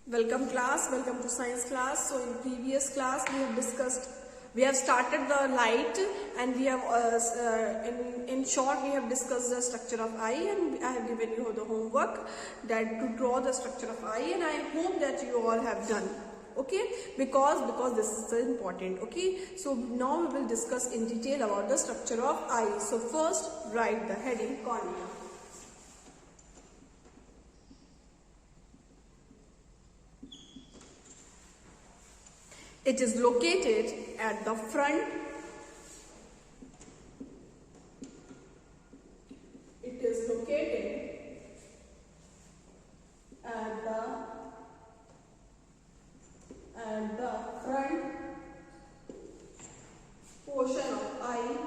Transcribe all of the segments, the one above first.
Welcome class, welcome to science class. So in previous class we have started the light and we have in short we have discussed the structure of eye, and I have given you the homework that to draw the structure of eye, and I hope that you all have done. Okay, because this is important. Okay, so now we will discuss in detail about the structure of eye. So first write the heading cornea. It is located at the front. It is located at the front portion of eye.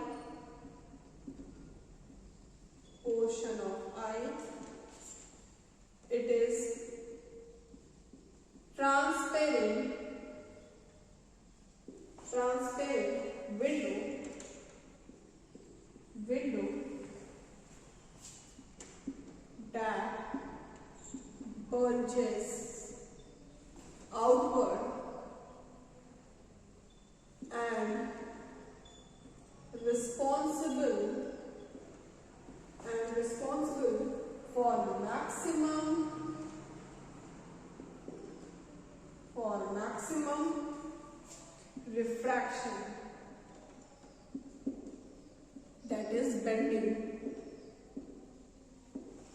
It is transparent window that bulges outward and responsible for maximum refraction, that is bending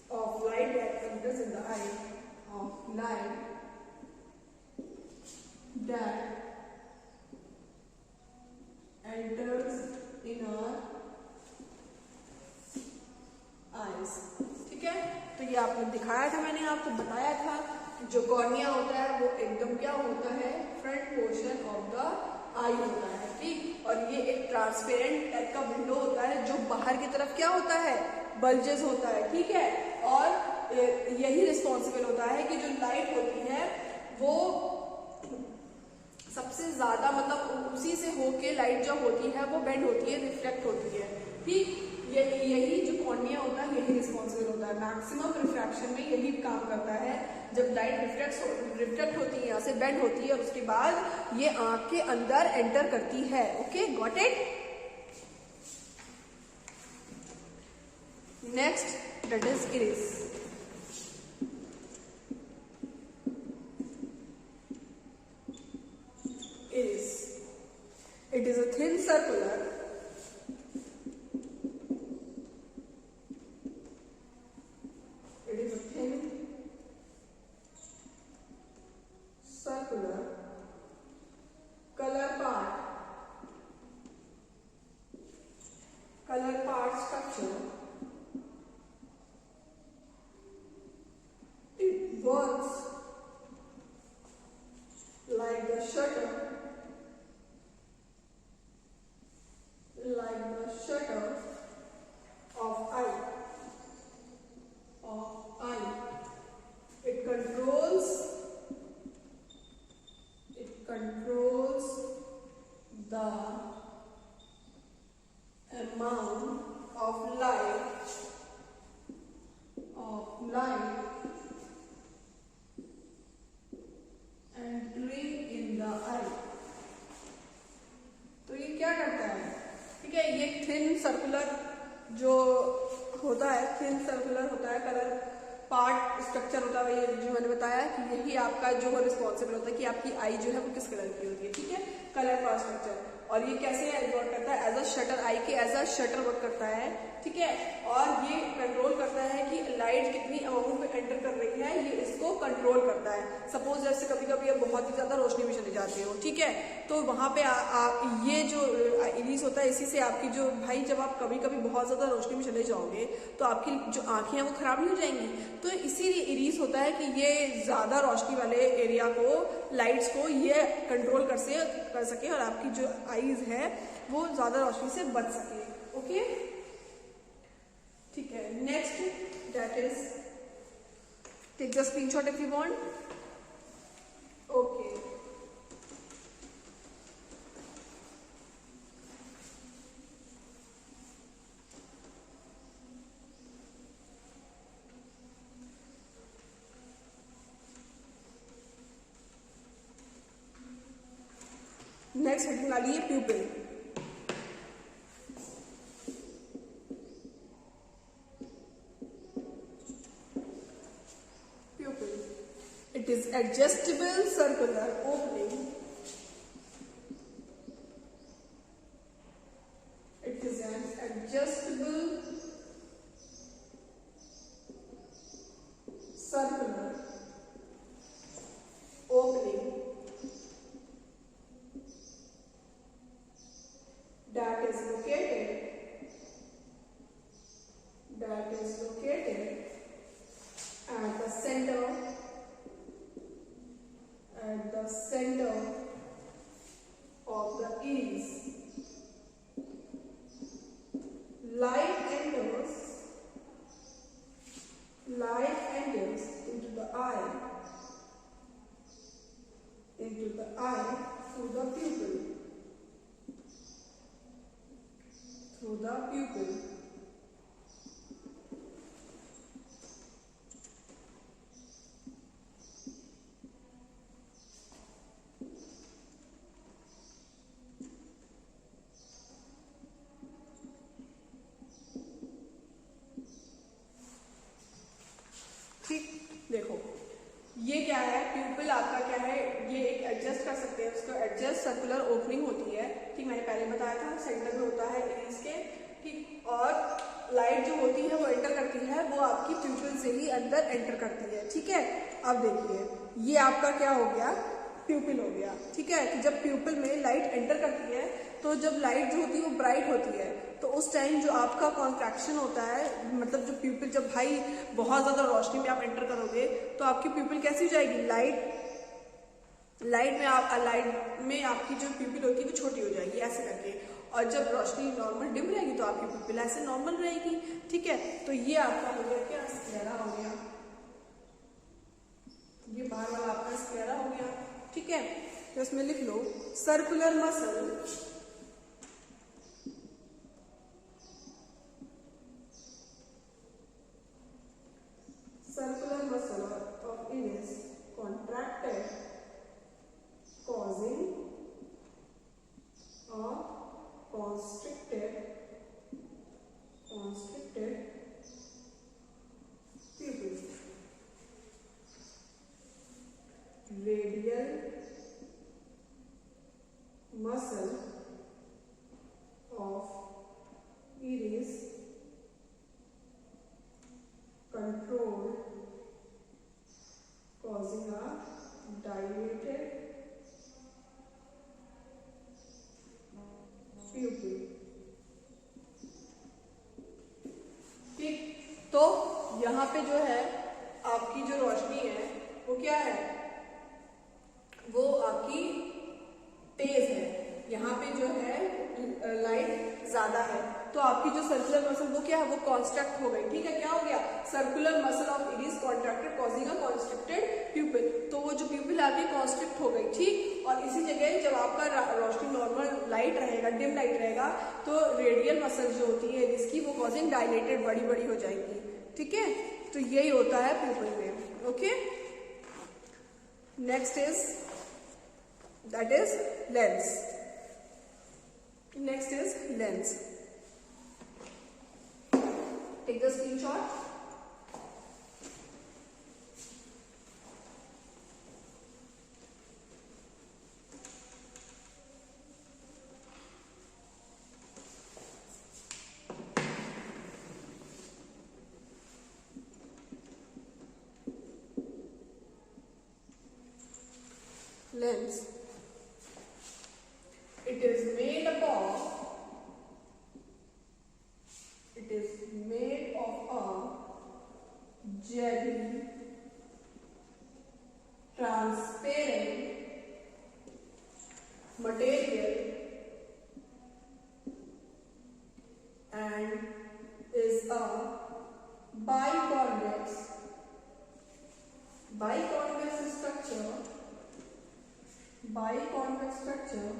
of light that enters in the eye, of light that enters in our eyes. ठीक है, तो ये आपने दिखाया था, मैंने आपको बताया था जो कॉर्निया होता है वो एकदम क्या होता है, फ्रंट पोर्शन ऑफ द आई होता है. ठीक, और ये एक ट्रांसपेरेंट टाइप का विंडो होता है जो बाहर की तरफ क्या होता है, बल्जेस होता है. ठीक है, और यही रिस्पॉन्सिबल होता है कि जो लाइट होती है वो सबसे ज्यादा मतलब उसी से होके लाइट जो होती है वो बेंड होती है, रिफ्लेक्ट होती है. ठीक, यही जो कॉर्निया होता है यही रिस्पॉन्सिबल होता है. मैक्सिमम रिफ्रैक्शन में यही काम करता है. जब लाइट रिफ्लेक्ट होती है, यहाँ से बेंड होती है और उसके बाद ये आंख के अंदर एंटर करती है. Okay, got it. Next that is iris. It is a thin circular color part structure. It works like the shutter of eye. It controls the amount of light entering in the eye. तो ये क्या करता है, ठीक है, ये thin circular जो होता है, कलर पार्ट स्ट्रक्चर होता है. ये जो मैंने बताया कि यही आपका जो है रिस्पॉन्सिबल होता है कि आपकी आई जो है वो किस कलर की होती है. ठीक है, कलर पार्ट स्ट्रक्चर. और ये कैसे वर्क करता है, एज अ शटर, आई के एज अ शटर वर्क करता है. ठीक है, और ये कंट्रोल करता है कि लाइट कितनी अमाउंट में एंटर कर रही है, ये इसको कंट्रोल करता है. सपोज जैसे कभी कभी बहुत ही ज्यादा रोशनी में चली जाती हो, ठीक है, तो वहां पे ये जो इरिस होता है, इसी से आपकी जो भाई जब आप कभी कभी बहुत ज्यादा रोशनी में चले जाओगे तो आपकी जो आंखें हैं वो खराब नहीं हो जाएंगी. तो इसीलिए इरिस होता है कि ये ज्यादा रोशनी वाले एरिया को, लाइट्स को ये कंट्रोल कर सके और आपकी जो आईज है वो ज्यादा रोशनी से बच सके. ओके, ठीक है. Next that is, take the screenshot if you want. Okay, next heading डाली है pupil. Pupil, it is adjustable circular opening. It is an adjustable circular opening that is located at the center of the iris. Light enters into the eye through the pupil. ठीक, देखो ये क्या है, प्यूपिल आपका क्या है, ये एक एडजस्ट कर सकते हैं उसको, एडजस्ट सर्कुलर ओपनिंग होती है। ठीक, मैंने पहले बताया था, सेंटर में होता है इरिस के। ठीक, और लाइट जो होती है वो एंटर करती है, वो आपकी प्यूपिल से ही अंदर एंटर करती है। ठीक है, अब देखिए ये आपका क्या हो गया, प्यूपिल हो गया। ठीक है, कि जब प्यूपिल में लाइट एंटर करती है तो जब लाइट जो होती है वो ब्राइट होती है, तो उस टाइम जो आपका कॉन्ट्रैक्शन होता है, मतलब जो प्यूपिल, जब भाई बहुत ज्यादा रोशनी में आप एंटर करोगे तो आपकी प्यूपिल कैसी हो जाएगी, लाइट में आपकी जो प्यूपिल होती है वो छोटी हो जाएगी ऐसे करके, और जब रोशनी नॉर्मल डिम रहेगी तो आपकी प्यूपिल ऐसे नॉर्मल रहेगी। ठीक है, तो ये आपका हो गया क्या, स्क्लेरा हो गया, ये बाहर वाला आपका स्क्लेरा हो गया। ठीक है, तो इसमें लिख लो circular muscle of iris contracted, causing a constricted pupil. Radial muscle of iris controlled, causing a dilated pupil. ठीक, तो यहाँ पे जो है आपकी जो रोशनी है वो क्या है, वो आपकी तेज है, यहाँ पे जो है लाइट ज्यादा है, तो आपकी जो सर्कुलर मसल वो क्या है, वो कॉन्स्ट्रक्ट हो गई। ठीक है, क्या हो गया, circular muscle of iris contracted causing a constricted प्यूपिल, तो वो जो प्यूपिल आपकी कॉन्स्ट्रिक्ट हो गई। ठीक, और इसी जगह जब आपका रोशनी नॉर्मल लाइट रहेगा, डिम लाइट रहेगा, तो रेडियल मसल जो होती है इसकी वो कॉजिंग डायलेटेड, बड़ी बड़ी हो जाएगी। ठीक है, तो यही होता है प्यूपिल में। Okay, next is that is lens. Next is lens. Take the screenshot. Lens. It is made of a jelly, transparent material and is a biconvex structure.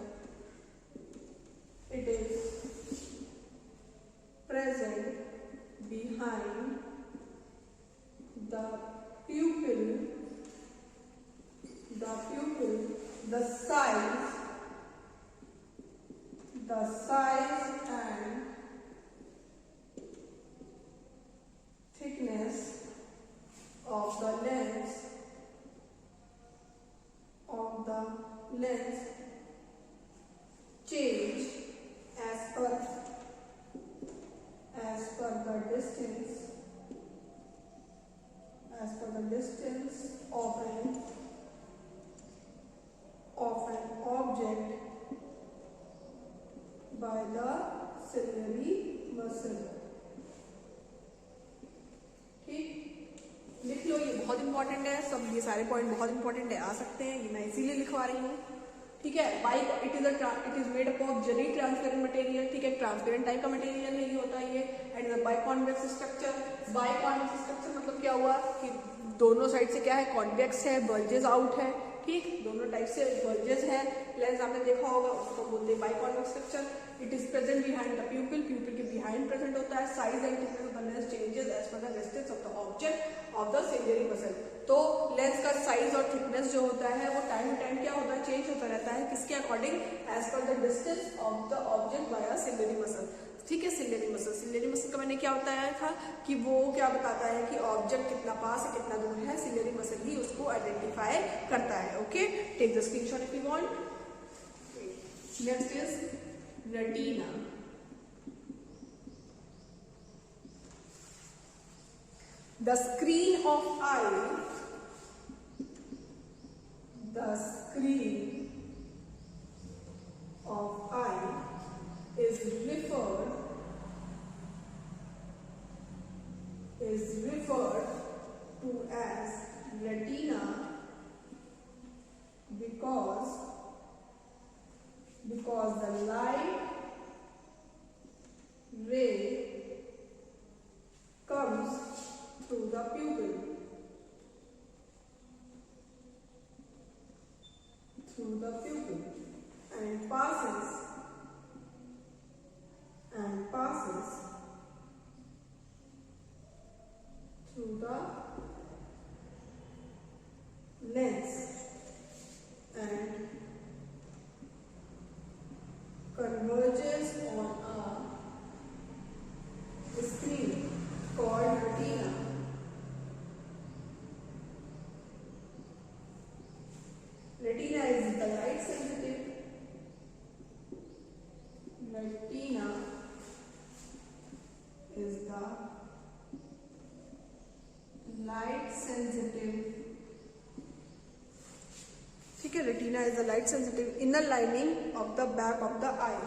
It is present behind the pupil. The size the size and thickness of the lens change as per the distance of an object by the ciliary muscle। ठीक, लिख लो, ये बहुत important है। सब ये सारे point बहुत important है, आ सकते हैं, ये मैं इसीलिए लिखवा रही हूँ। ठीक है, it is made up of jelly transparent material. ठीक है, ट्रांसपेरेंट टाइप का मटेरियल नहीं होता ये। And by convex structure. By convex structure मतलब क्या हुआ कि दोनों साइड से क्या है, कॉन्वेक्स है, बल्जेस आउट है। ठीक, दोनों टाइप से बल्जेस है। लेंस आपने देखा होगा, उसको बोलते हैं by convex structure. It is present behind the pupil, pupil के बिहाइंड प्रेजेंट होता है। Size and thickness of the lens changes as per the distance of the object of the ciliary muscle. तो लेंस का size और thickness जो होता है वो टाइम टू टाइम क्या होता है, चेंज होता रहता है। किसके अकॉर्डिंग? As per the distance of the object by ciliary muscle. ठीक है, सिलियरी मसल का मैंने क्या बताया था कि वो क्या बताता है कि ऑब्जेक्ट कितना पास है, कितना दूर है। सिलियरी मसल ही उसको आइडेंटिफाई करता है। Okay, take the screenshot if you want. Next is retina. The screen of eye is referred to as retina because the light ray comes through the pupil and passes through the lens and converges on a screen called retina. Retina is the light sensitive. Retina is the light sensitive. ठीक है, retina is the light sensitive inner lining of the back of the eye.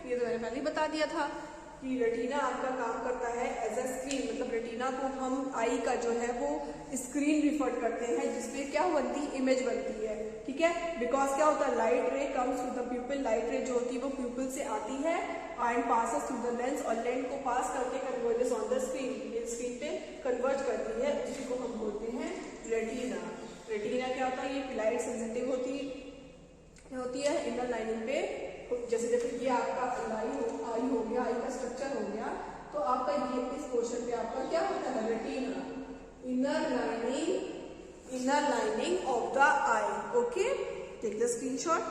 ये तो मैंने पहले ही बता दिया था कि रेटिना आपका काम करता है एज अ स्क्रीन। मतलब रेटिना को हम आई का जो है वो स्क्रीन रिफर करते हैं, जिसपे क्या बनती है, इमेज बनती है। ठीक है, बिकॉज क्या होता है, लाइट रे कम्स थ्रू द प्यूपिल। लाइट रे जो होती है वो प्यूपिल से आती है and passes through the lens, और लेंस को पास करके converges on the screen, screen पे कन्वर्ज करती है। उसी को हम बोलते हैं रेटिना। रेटिना क्या होता है, ये लाइट सेंसिटिव होती है इनर लाइनिंग पे। जैसे देखो ये आपका आई हो गया, आई का स्ट्रक्चर हो गया, तो आपका ये इस पोर्शन पे आपका क्या होता है, retina, inner lining of the eye. Okay, take the screenshot.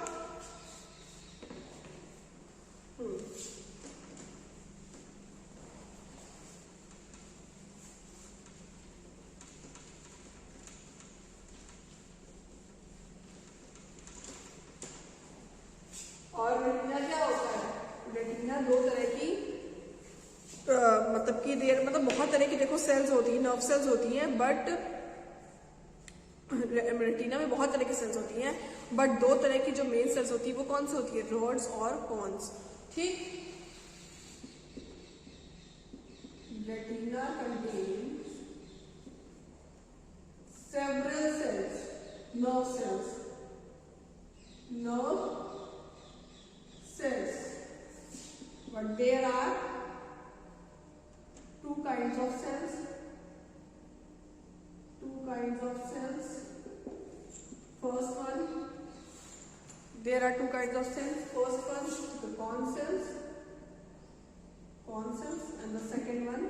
और रेटिना क्या होता है, रेटिना दो तरह की मतलब बहुत तरह की देखो सेल्स होती है, नर्व सेल्स होती हैं, बट रेटिना में बहुत तरह की सेल्स होती हैं, बट दो तरह की जो मेन सेल्स होती है वो कौन सी होती है, रोड्स और कॉन्स। ठीक, retina contains several cells, nerve cells, but there are two kinds of cells. First one, There are two kinds of cells. First one, the corn cells, and the second one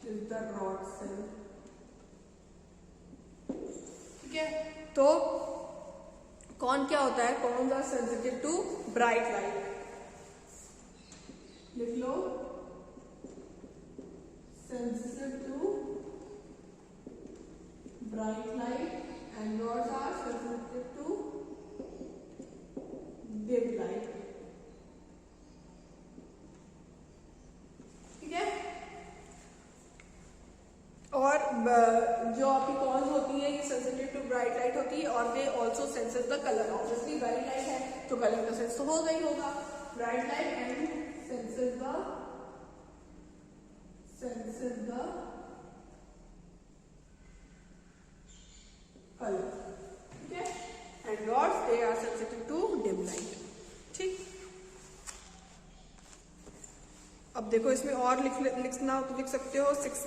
is the rod cell. ठीक है, तो कौन क्या होता है? Cones are sensitive to bright light. लिख लो, sensitive to bright light, and rods are sensitive to dim light. ठीक है, और जो आपकी कॉर्न्स होती है ये सेंसिटिव टू ब्राइट लाइट होती है, और they also senses the colour. Obviously bright light है तो कलर का सेंस तो होगा ही होगा. Bright light and senses the color. ठीक है, and rods they are sensitive to dim light. ठीक, अब देखो इसमें और लिखना तो लिख सकते हो 6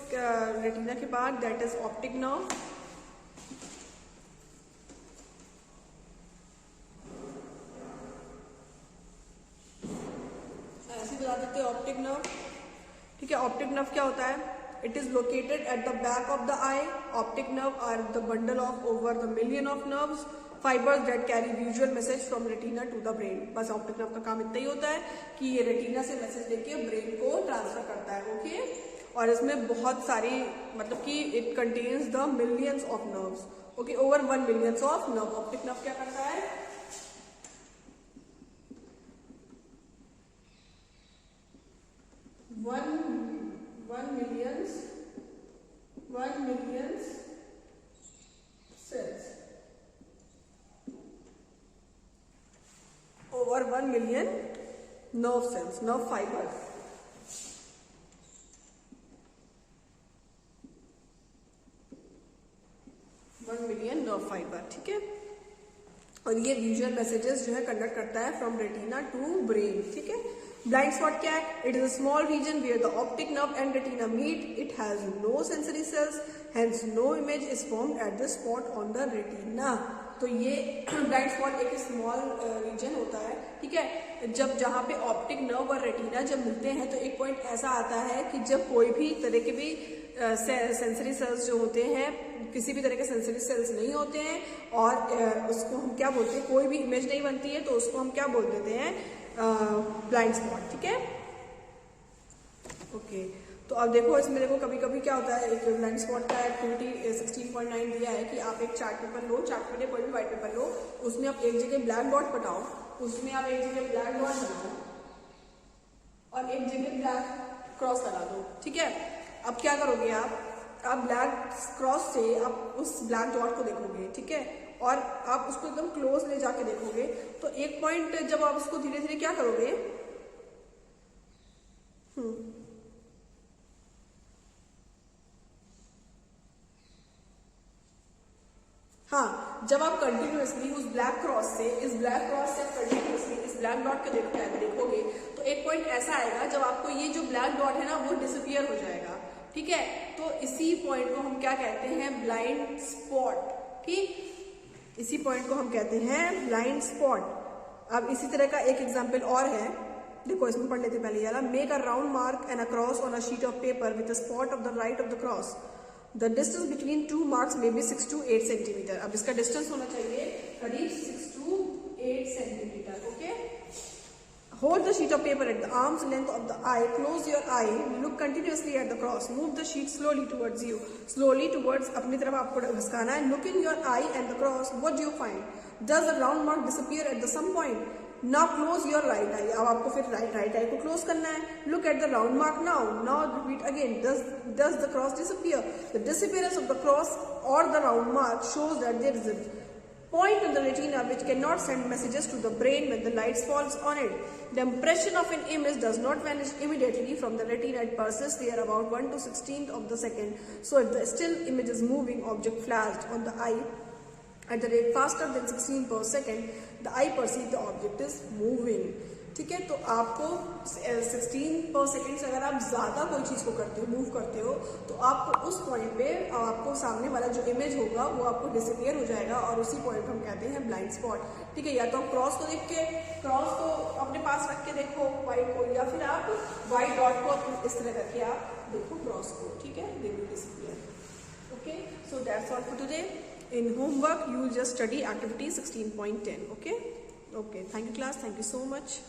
रेटिना के बाद, दैट इज ऑप्टिक नर्व. बता देते हैं ऑप्टिक नर्व. ठीक है, ऑप्टिक नर्व क्या होता है? It is located at the back of the eye. Optic nerve are the bundle of over the million of nerves fibers that carry visual message from retina to the brain. बस optic nerve का काम इतना ही होता है कि ये retina से message लेके ब्रेन को ट्रांसफर करता है. ओके, और इसमें बहुत सारी, मतलब कि it contains the millions of nerves. Okay, over 1 millions of nerve. Optic nerve क्या करता है? 1 million cells. Over 1 million nerve cells, nerve fibers. ठीक है, और ये विजुअल मैसेजेस जो है कंडक्ट करता है फ्रॉम रेटिना टू ब्रेन. ठीक है, ब्लाइंड स्पॉट क्या है? It is a small region where the optic nerve and retina meet. It has no sensory cells, hence no image is formed at the spot on the retina. तो ये blind spot एक small region होता है. ठीक है, जब जहाँ पे ऑप्टिक नर्व और रेटिना जब मिलते हैं तो एक पॉइंट ऐसा आता है कि जब कोई भी तरह के भी सेंसरी सेल्स जो होते हैं, किसी भी तरह के सेंसरी सेल्स नहीं होते हैं, और उसको हम क्या बोलते हैं, कोई भी इमेज नहीं बनती है, तो उसको हम क्या बोल देते हैं? Blind spot. ठीक है, ओके. तो अब देखो इसमें, देखो कभी कभी क्या होता है, एक ब्लाइंड स्पॉट का एक्टिविटी 16.9 दिया है कि आप एक चार्ट पेपर लो, चार्ट पेपर कोई भी व्हाइट पेपर लो, उसमें आप एक जगह ब्लैक डॉट बताओ, उसमें आप एक जगह ब्लैक डॉट बनाओ और एक जगह ब्लैक क्रॉस लगा दो. ठीक है, अब क्या करोगे आप ब्लैक क्रॉस से आप उस ब्लैक डॉट को देखोगे. ठीक है, और आप उसको एकदम क्लोज ले जाके देखोगे, तो एक पॉइंट जब आप उसको धीरे धीरे क्या करोगे, हाँ, जब आप कंटिन्यूअसली उस ब्लैक क्रॉस से कंटिन्यूअसली इस ब्लैक डॉट को देखोगे, तो एक पॉइंट ऐसा आएगा जब आपको ये जो ब्लैक डॉट है ना वो डिसअपियर हो जाएगा. ठीक है, तो इसी पॉइंट को हम क्या कहते हैं? Blind spot. ठीक, इसी पॉइंट को हम कहते हैं ब्लाइंड स्पॉट. अब इसी तरह का एक एग्जांपल और है, देखो इसमें पढ़ लेते पहले वाला. Make a round mark and a cross on a sheet of paper with a spot of the right of the cross. The distance between 2 marks may be 6 to 8 centimetre. अब इसका डिस्टेंस होना चाहिए करीब 6 to 8 centimetre. Okay, hold the sheet of paper at the arm's length of the eye, close your eye, look continuously at the cross, move the sheet slowly towards you, अपनी तरफ आपको घसकाना है. Look in your eye and the cross, what do you find? Does the round mark disappear at the some point? Now close your right eye. अब आपको फिर right eye को close करना है. Look at the round mark now. Now repeat again. Does the cross disappear? The disappearance of the cross or the round mark shows that there is a point on the retina which cannot send messages to the brain when the light falls on it. The impression of an image does not vanish immediately from the retina. It persists there about 1 to 16th of the second. So if the still image is moving object flashed on the eye at the rate faster than 16 per second, the eye perceives the object is moving. ठीक है। तो आपको 16/सेकंड से अगर आप ज़्यादा कोई चीज़ को करते हो, मूव करते हो, तो आपको उस पॉइंट पे आपको सामने वाला जो इमेज होगा वो आपको डिसअपियर हो जाएगा और उसी पॉइंट को हम कहते हैं ब्लाइंड स्पॉट। ठीक है, या तो आप क्रॉस को देख के, क्रॉस को अपने पास रख के देखो वाइट को, या फिर आप वाइट डॉट को इस तरह करके आप देखो क्रॉस को। ठीक है, they will disappear. Okay, so that's all for today. In homework, you will just study activity 16.10. Okay. Thank you, class. Thank you so much.